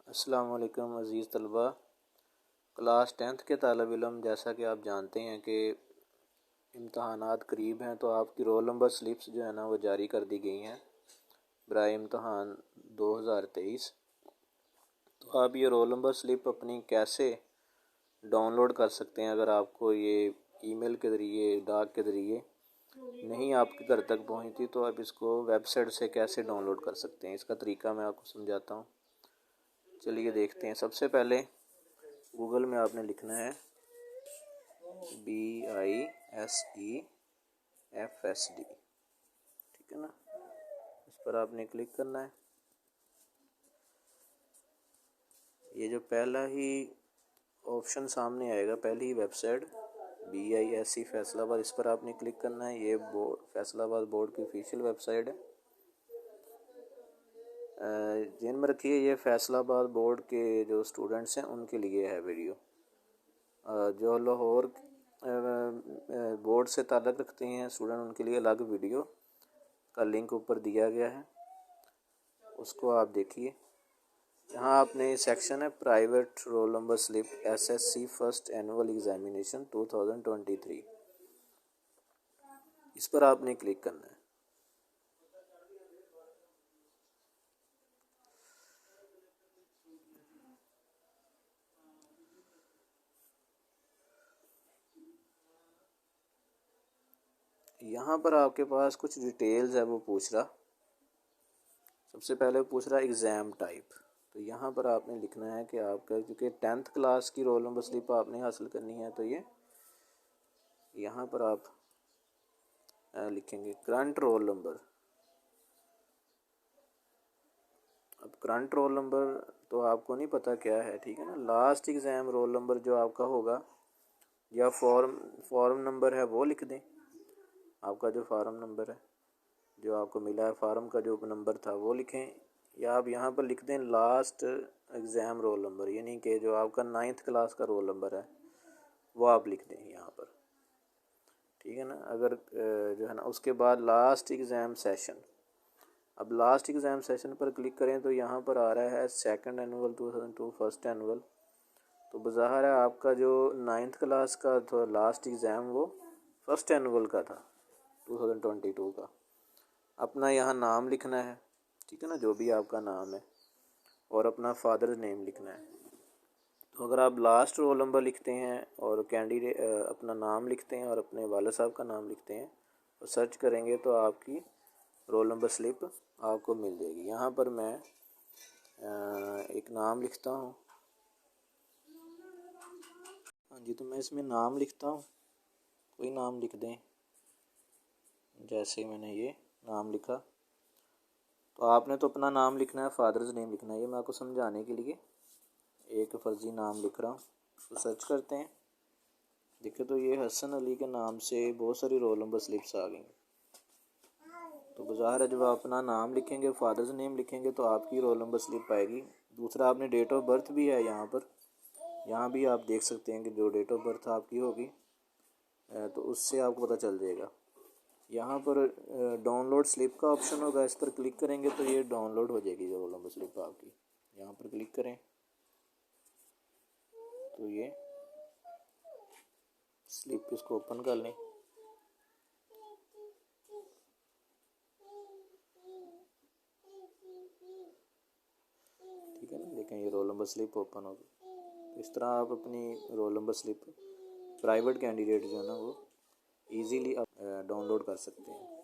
अस्सलाम वालेकुम अज़ीज़ तलबा। क्लास 10th के तालिब इल्म, जैसा कि आप जानते हैं कि इम्तहानात करीब हैं, तो आपकी रोल नंबर स्लिप्स जो है ना वो जारी कर दी गई हैं बराए इम्तहान 2023। तो आप ये रोल नंबर स्लिप अपनी कैसे डाउनलोड कर सकते हैं? अगर आपको ये ईमेल के ज़रिए, डाक के ज़रिए नहीं आपके घर तक पहुंचती, तो आप इसको वेबसाइट से कैसे डाउनलोड कर सकते हैं, इसका तरीका मैं आपको समझाता हूँ। चलिए देखते हैं। सबसे पहले गूगल में आपने लिखना है BISEFSD, ठीक है ना। इस पर आपने क्लिक करना है। ये जो पहला ही ऑप्शन सामने आएगा, पहली ही वेबसाइट BISE फैसलाबाद, इस पर आपने क्लिक करना है। ये बोर्ड, फैसलाबाद बोर्ड की ऑफिशियल वेबसाइट है। जिन में रखिए, ये फैसलाबाद बोर्ड के जो स्टूडेंट्स हैं उनके लिए है वीडियो। जो लाहौर बोर्ड से ताल्लुक़ रखते हैं स्टूडेंट, उनके लिए अलग वीडियो का लिंक ऊपर दिया गया है, उसको आप देखिए। यहाँ आपने सेक्शन है private roll number slip SSC first annual examination 2023, इस पर आपने क्लिक करना है। यहाँ पर आपके पास कुछ डिटेल्स है, वो पूछ रहा। सबसे पहले पूछ रहा एग्ज़ाम टाइप, तो यहाँ पर आपने लिखना है कि आपका, क्योंकि 10th क्लास की रोल नंबर स्लिप आपने हासिल करनी है, तो ये यहाँ पर आप लिखेंगे करंट रोल नंबर। अब करंट रोल नंबर तो आपको नहीं पता क्या है, ठीक है ना। लास्ट एग्ज़ाम रोल नंबर जो आपका होगा, या फॉर्म नंबर है वो लिख दें। आपका जो फॉर्म नंबर है, जो आपको मिला है, फार्म का जो नंबर था वो लिखें, या आप यहाँ पर लिख दें लास्ट एग्ज़ाम रोल नंबर, यानी कि जो आपका 9th क्लास का रोल नंबर है वो आप लिख दें यहाँ पर, ठीक है ना। अगर जो है ना, उसके बाद लास्ट एग्ज़ाम सेशन। अब लास्ट एग्ज़ाम सेशन पर क्लिक करें तो यहाँ पर आ रहा है सेकंड एनुअल 2002 फर्स्ट एनुअल। तो बज़ाहिर है आपका जो 9th क्लास का तो लास्ट एग्ज़ाम वो फर्स्ट एनुअल का था 2022 का। अपना यहाँ नाम लिखना है, ठीक है ना, जो भी आपका नाम है, और अपना फादर्स नेम लिखना है। तो अगर आप लास्ट रोल नंबर लिखते हैं और कैंडिडेट अपना नाम लिखते हैं और अपने वाले साहब का नाम लिखते हैं और सर्च करेंगे, तो आपकी रोल नंबर स्लिप आपको मिल जाएगी। यहाँ पर मैं एक नाम लिखता हूँ। हाँ जी, तो मैं इसमें नाम लिखता हूँ, कोई नाम लिख दें। जैसे मैंने ये नाम लिखा, तो आपने तो अपना नाम लिखना है, फादर्स नेम लिखना है। ये मैं आपको समझाने के लिए एक फर्जी नाम लिख रहा हूँ। तो सर्च करते हैं, देखिए तो ये हसन अली के नाम से बहुत सारी रोल नंबर स्लिप्स आ गई। तो बाज़ार है, जब आप अपना नाम लिखेंगे, फादर्स नेम लिखेंगे, तो आपकी रोल नंबर स्लिप आएगी। दूसरा, आपने डेट ऑफ बर्थ भी है यहाँ पर, यहाँ भी आप देख सकते हैं कि जो डेट ऑफ बर्थ आपकी होगी, तो उससे आपको पता चल जाएगा। यहाँ पर डाउनलोड स्लिप का ऑप्शन होगा, इस पर क्लिक करेंगे तो ये डाउनलोड हो जाएगी जो रोल नंबर स्लिप आपकी। यहाँ पर क्लिक करें तो ये स्लिप, इसको ओपन कर लें। ठीक है ना, देखें ये रोल नंबर स्लिप ओपन हो गई। इस तरह आप अपनी roll number slip private candidate जो है ना वो ईज़िली डाउनलोड कर सकते हैं।